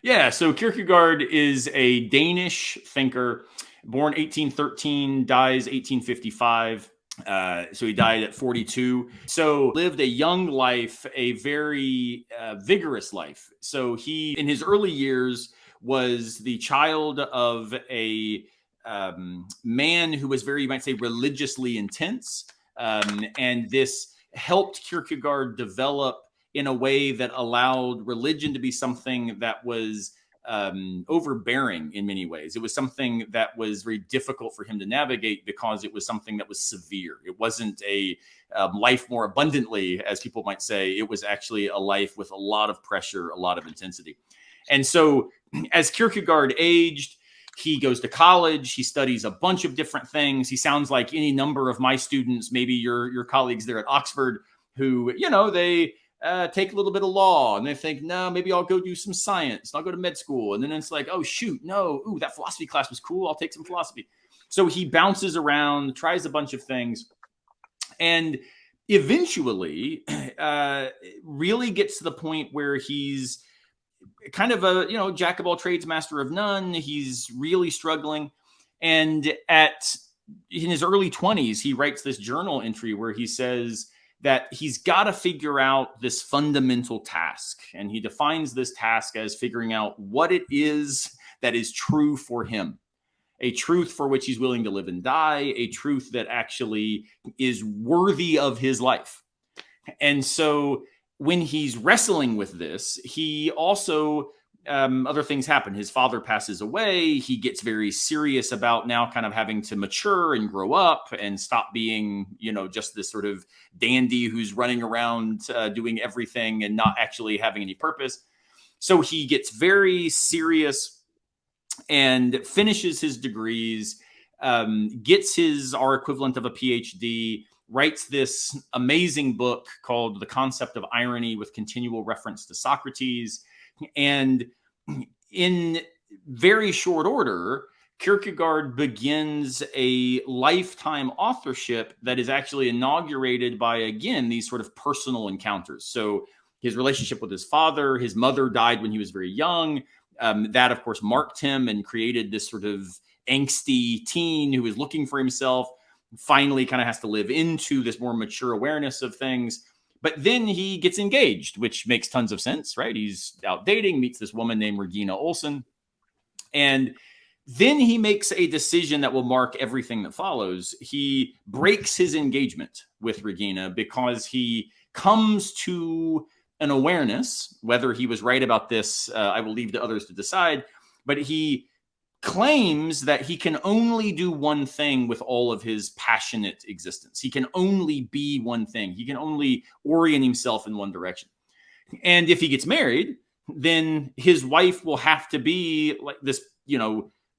Yeah, so Kierkegaard is a Danish thinker, born 1813, dies 1855. So he died at 42. So lived a young life, a very vigorous life. So he, in his early years, was the child of a man who was very, you might say, religiously intense. And this helped Kierkegaard develop in a way that allowed religion to be something that was overbearing in many ways. It was something that was very difficult for him to navigate because it was something that was severe. It wasn't a life more abundantly, as people might say. It was actually a life with a lot of pressure, a lot of intensity. And so as Kierkegaard aged, he goes to college. He studies a bunch of different things. He sounds like any number of my students, maybe your colleagues there at Oxford, who, they take a little bit of law and they think, no, maybe I'll go do some science. I'll go to med school. And then it's like, oh, shoot, no. Ooh, that philosophy class was cool. I'll take some philosophy. So he bounces around, tries a bunch of things, and eventually really gets to the point where he's kind of a, jack of all trades, master of none. He's really struggling. And in his early 20s, he writes this journal entry where he says that he's got to figure out this fundamental task. And he defines this task as figuring out what it is that is true for him, a truth for which he's willing to live and die, a truth that actually is worthy of his life. And so when he's wrestling with this, he also, other things happen. His father passes away. He gets very serious about now kind of having to mature and grow up and stop being, just this sort of dandy who's running around doing everything and not actually having any purpose. So he gets very serious and finishes his degrees, gets our equivalent of a PhD, writes this amazing book called The Concept of Irony with continual reference to Socrates. And in very short order, Kierkegaard begins a lifetime authorship that is actually inaugurated by, again, these sort of personal encounters. So his relationship with his father, his mother died when he was very young. That, of course, marked him and created this sort of angsty teen who is looking for himself. Finally kind of has to live into this more mature awareness of things. But then he gets engaged, which makes tons of sense, right? He's out dating, meets this woman named Regina Olsen. And then he makes a decision that will mark everything that follows. He breaks his engagement with Regina because he comes to an awareness, whether he was right about this, I will leave to others to decide, but he claims that he can only do one thing with all of his passionate existence. He can only be one thing. He can only orient himself in one direction. And if he gets married, then his wife will have to be like this,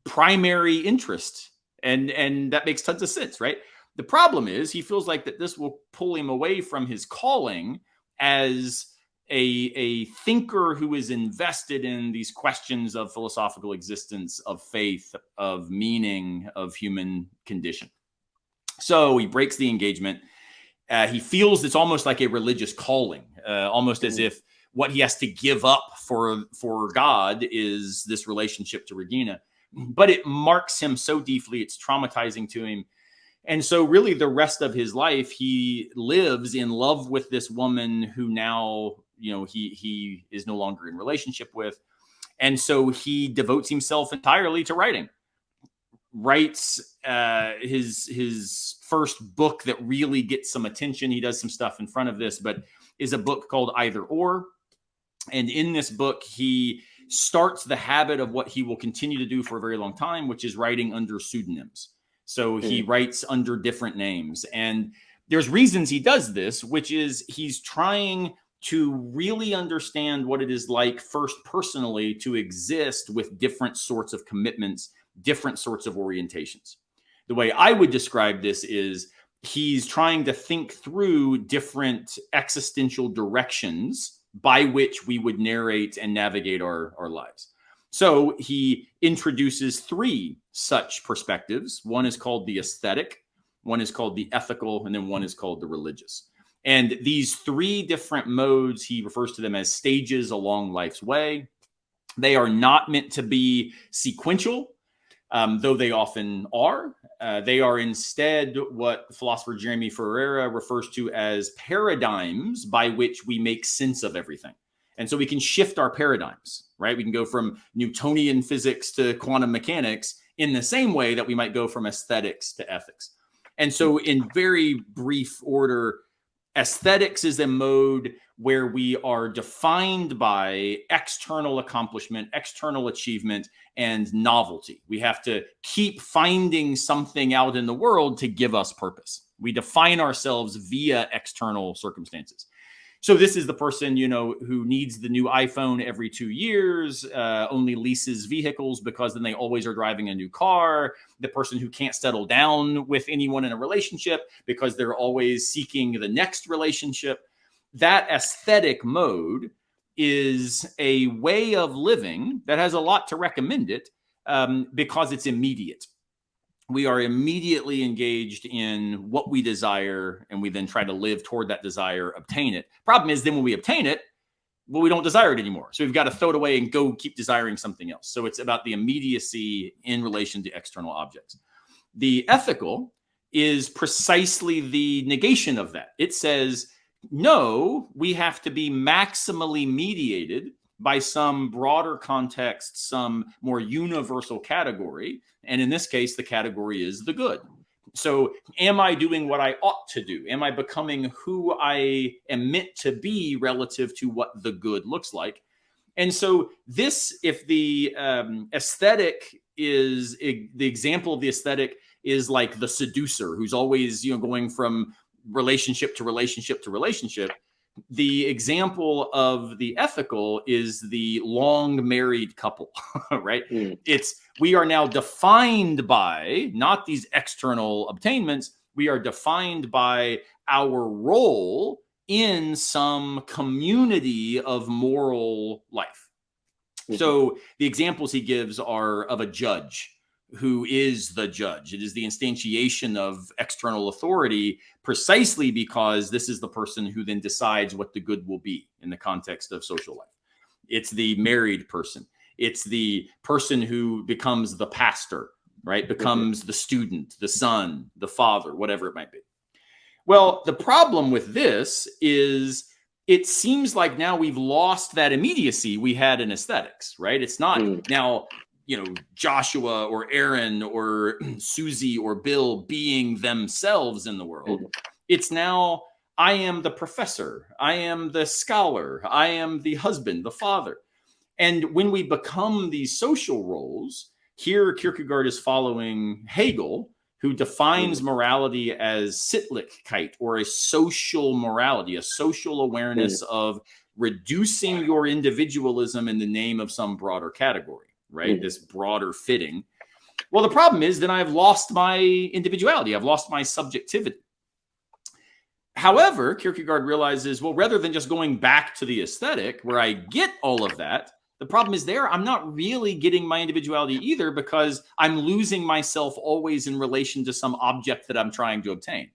primary interest. And that makes tons of sense, right? The problem is he feels like that this will pull him away from his calling as a thinker who is invested in these questions of philosophical existence, of faith, of meaning, of human condition. So he breaks the engagement. He feels it's almost like a religious calling, almost as if what he has to give up for God is this relationship to Regina. But it marks him so deeply, it's traumatizing to him. And so really the rest of his life, he lives in love with this woman who now, he is no longer in relationship with. And so he devotes himself entirely to writing. Writes his first book that really gets some attention. He does some stuff in front of this, but is a book called Either Or. And in this book, he starts the habit of what he will continue to do for a very long time, which is writing under pseudonyms. So he writes under different names. And there's reasons he does this, which is he's trying to really understand what it is like first personally to exist with different sorts of commitments, different sorts of orientations. The way I would describe this is he's trying to think through different existential directions by which we would narrate and navigate our lives. So he introduces three such perspectives. One is called the aesthetic, one is called the ethical, and then one is called the religious. And these three different modes, he refers to them as stages along life's way. They are not meant to be sequential, though they often are. They are instead what philosopher Jeremy Ferreira refers to as paradigms by which we make sense of everything. And so we can shift our paradigms, right? We can go from Newtonian physics to quantum mechanics in the same way that we might go from aesthetics to ethics. And so in very brief order, aesthetics is a mode where we are defined by external accomplishment, external achievement, and novelty. We have to keep finding something out in the world to give us purpose. We define ourselves via external circumstances. So this is the person, who needs the new iPhone every 2 years, only leases vehicles because then they always are driving a new car. The person who can't settle down with anyone in a relationship because they're always seeking the next relationship. That aesthetic mode is a way of living that has a lot to recommend it because it's immediate. We are immediately engaged in what we desire, and we then try to live toward that desire, obtain it. Problem is, then when we obtain it, well, we don't desire it anymore. So we've got to throw it away and go keep desiring something else. So it's about the immediacy in relation to external objects. The ethical is precisely the negation of that. It says, no, we have to be maximally mediated by some broader context, some more universal category. And in this case, the category is the good. So am I doing what I ought to do? Am I becoming who I am meant to be relative to what the good looks like? And so this, if the aesthetic is, the example of the aesthetic is like the seducer who's always, going from relationship to relationship to relationship, the example of the ethical is the long married couple, right? We are now defined by not these external obtainments. We are defined by our role in some community of moral life. So the examples he gives are of a judge who is the judge. It is the instantiation of external authority precisely because this is the person who then decides what the good will be in the context of social life. It's the married person. It's the person who becomes the pastor, right? Becomes the student, the son, the father, whatever it might be. Well, the problem with this is it seems like now we've lost that immediacy we had in aesthetics, right? It's not now, Joshua or Aaron or Susie or Bill being themselves in the world. It's now, I am the professor. I am the scholar. I am the husband, the father. And when we become these social roles, here Kierkegaard is following Hegel, who defines morality as Sittlichkeit, or a social morality, a social awareness of reducing your individualism in the name of some broader category, right? This broader fitting. Well, the problem is then I've lost my individuality. I've lost my subjectivity. However, Kierkegaard realizes, well, rather than just going back to the aesthetic where I get all of that, the problem is there, I'm not really getting my individuality either because I'm losing myself always in relation to some object that I'm trying to obtain.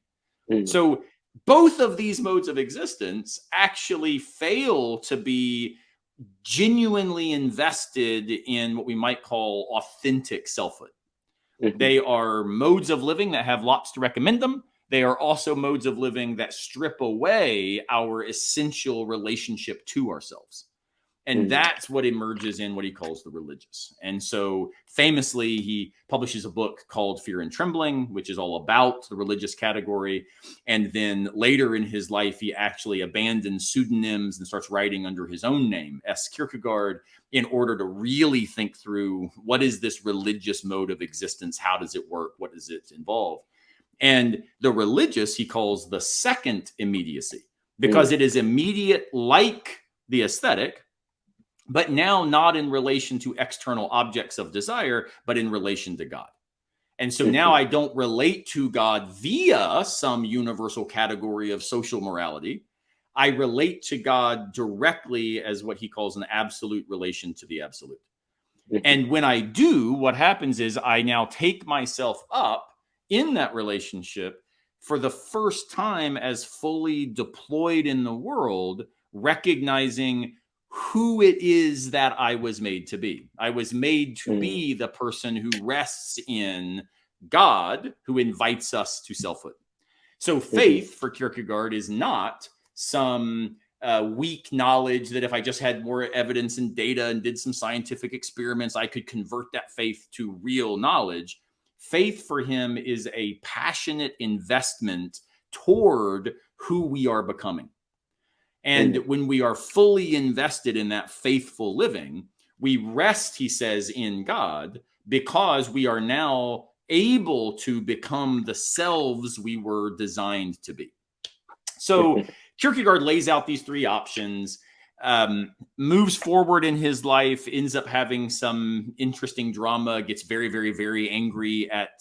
So both of these modes of existence actually fail to be genuinely invested in what we might call authentic selfhood. They are modes of living that have lots to recommend them. They are also modes of living that strip away our essential relationship to ourselves. And that's what emerges in what he calls the religious. And so famously, he publishes a book called Fear and Trembling, which is all about the religious category. And then later in his life, he actually abandons pseudonyms and starts writing under his own name, S. Kierkegaard, in order to really think through what is this religious mode of existence? How does it work? What does it involve? And the religious, he calls the second immediacy, because it is immediate like the aesthetic, but now not in relation to external objects of desire, but in relation to God. And so now I don't relate to God via some universal category of social morality. I relate to God directly as what he calls an absolute relation to the absolute. And when I do, what happens is I now take myself up in that relationship for the first time as fully deployed in the world, recognizing who it is that I was made to be. I was made to be the person who rests in God, who invites us to selfhood. So faith for Kierkegaard is not some weak knowledge that if I just had more evidence and data and did some scientific experiments, I could convert that faith to real knowledge. Faith for him is a passionate investment toward who we are becoming. And when we are fully invested in that faithful living, we rest, he says, in God, because we are now able to become the selves we were designed to be. So Kierkegaard lays out these three options, moves forward in his life, ends up having some interesting drama, gets very, very, very angry at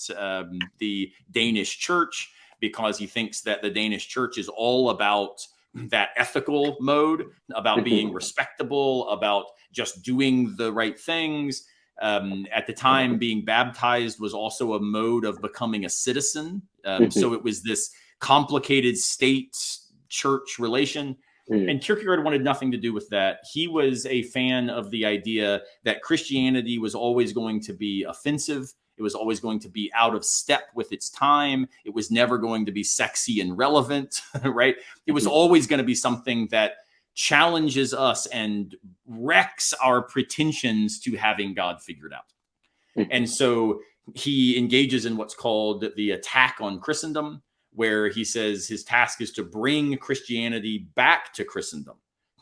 the Danish church because he thinks that the Danish church is all about that ethical mode, about being respectable, about just doing the right things. At the time, being baptized was also a mode of becoming a citizen. So it was this complicated state-church relation. And Kierkegaard wanted nothing to do with that. He was a fan of the idea that Christianity was always going to be offensive. It was always going to be out of step with its time. It was never going to be sexy and relevant, right? It was always going to be something that challenges us and wrecks our pretensions to having God figured out. And so he engages in what's called the attack on Christendom, where he says his task is to bring Christianity back to Christendom,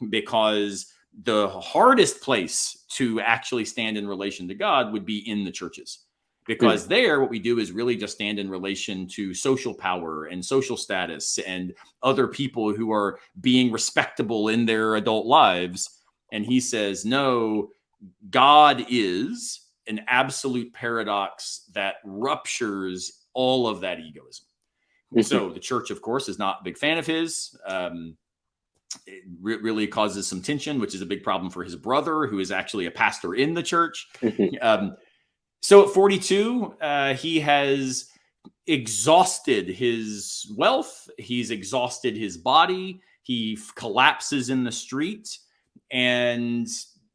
because the hardest place to actually stand in relation to God would be in the churches. Because there, what we do is really just stand in relation to social power and social status and other people who are being respectable in their adult lives. And he says, no, God is an absolute paradox that ruptures all of that egoism. So the church, of course, is not a big fan of his. It really causes some tension, which is a big problem for his brother, who is actually a pastor in the church. So at 42, he has exhausted his wealth. He's exhausted his body. He collapses in the street. And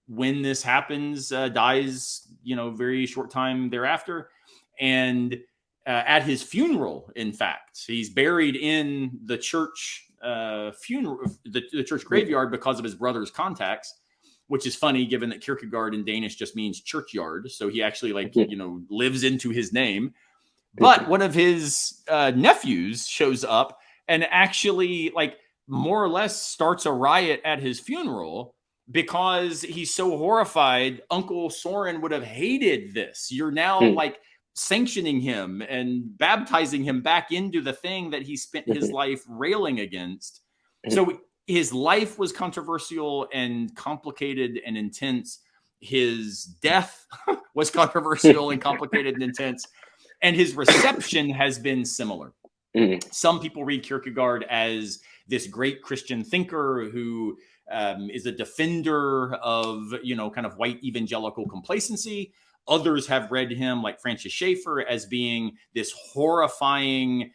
when this happens, dies, very short time thereafter. And at his funeral, in fact, he's buried in the church the church graveyard because of his brother's contacts. Which is funny, given that Kierkegaard in Danish just means churchyard. So he actually lives into his name. But one of his nephews shows up and actually more or less starts a riot at his funeral because he's so horrified. Uncle Soren would have hated this. You're now sanctioning him and baptizing him back into the thing that he spent his life railing against. So his life was controversial and complicated and intense. His death was controversial and complicated and intense. And his reception has been similar. Some people read Kierkegaard as this great Christian thinker who is a defender of, kind of white evangelical complacency. Others have read him, like Francis Schaeffer, as being this horrifying,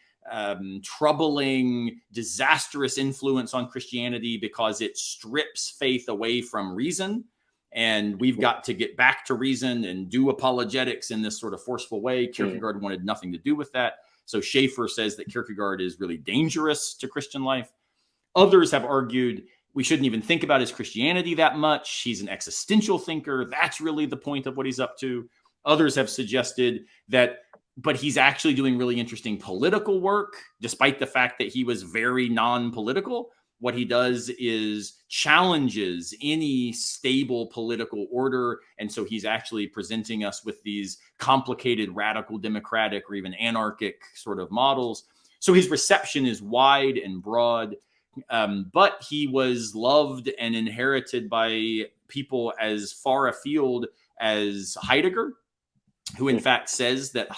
troubling, disastrous influence on Christianity because it strips faith away from reason. And we've got to get back to reason and do apologetics in this sort of forceful way. Kierkegaard wanted nothing to do with that. So Schaeffer says that Kierkegaard is really dangerous to Christian life. Others have argued we shouldn't even think about his Christianity that much. He's an existential thinker. That's really the point of what he's up to. Others have suggested that but he's actually doing really interesting political work, despite the fact that he was very non-political. What he does is challenges any stable political order. And so he's actually presenting us with these complicated, radical democratic or even anarchic sort of models. So his reception is wide and broad, but he was loved and inherited by people as far afield as Heidegger, who in fact says that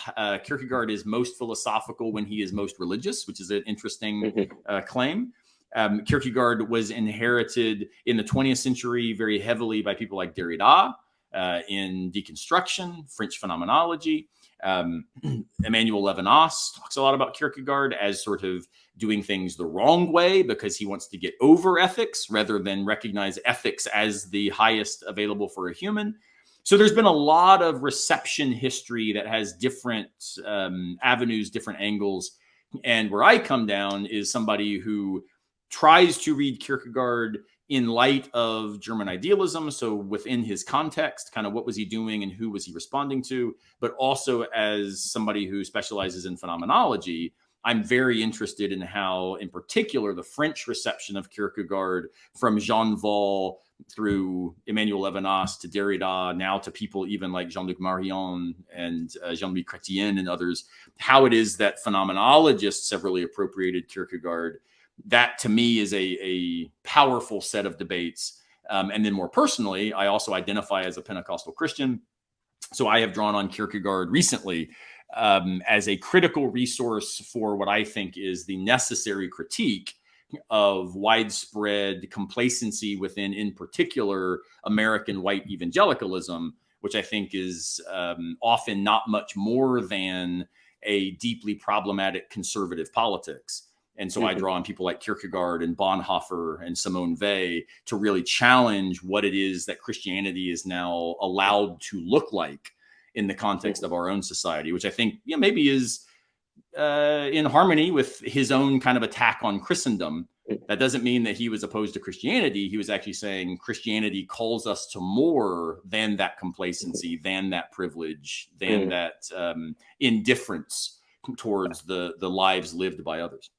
Kierkegaard is most philosophical when he is most religious, which is an interesting claim. Kierkegaard was inherited in the 20th century very heavily by people like Derrida, in deconstruction, French phenomenology. Emmanuel Levinas talks a lot about Kierkegaard as sort of doing things the wrong way because he wants to get over ethics rather than recognize ethics as the highest available for a human. So there's been a lot of reception history that has different avenues, different angles. And where I come down is somebody who tries to read Kierkegaard in light of German idealism. So within his context, kind of what was he doing and who was he responding to, but also as somebody who specializes in phenomenology, I'm very interested in how, in particular, the French reception of Kierkegaard from Jean Val through Emmanuel Levinas to Derrida, now to people even like Jean-Luc Marion and Jean-Louis Chrétien and others, how it is that phenomenologists have really appropriated Kierkegaard. That to me is a powerful set of debates. And then more personally, I also identify as a Pentecostal Christian. So I have drawn on Kierkegaard recently as a critical resource for what I think is the necessary critique of widespread complacency within, in particular, American white evangelicalism, which I think is often not much more than a deeply problematic conservative politics. And so I draw on people like Kierkegaard and Bonhoeffer and Simone Weil to really challenge what it is that Christianity is now allowed to look like in the context of our own society, which I think maybe is in harmony with his own kind of attack on Christendom. That doesn't mean that he was opposed to Christianity. He was actually saying Christianity calls us to more than that complacency, than that privilege, than that indifference towards the lives lived by others.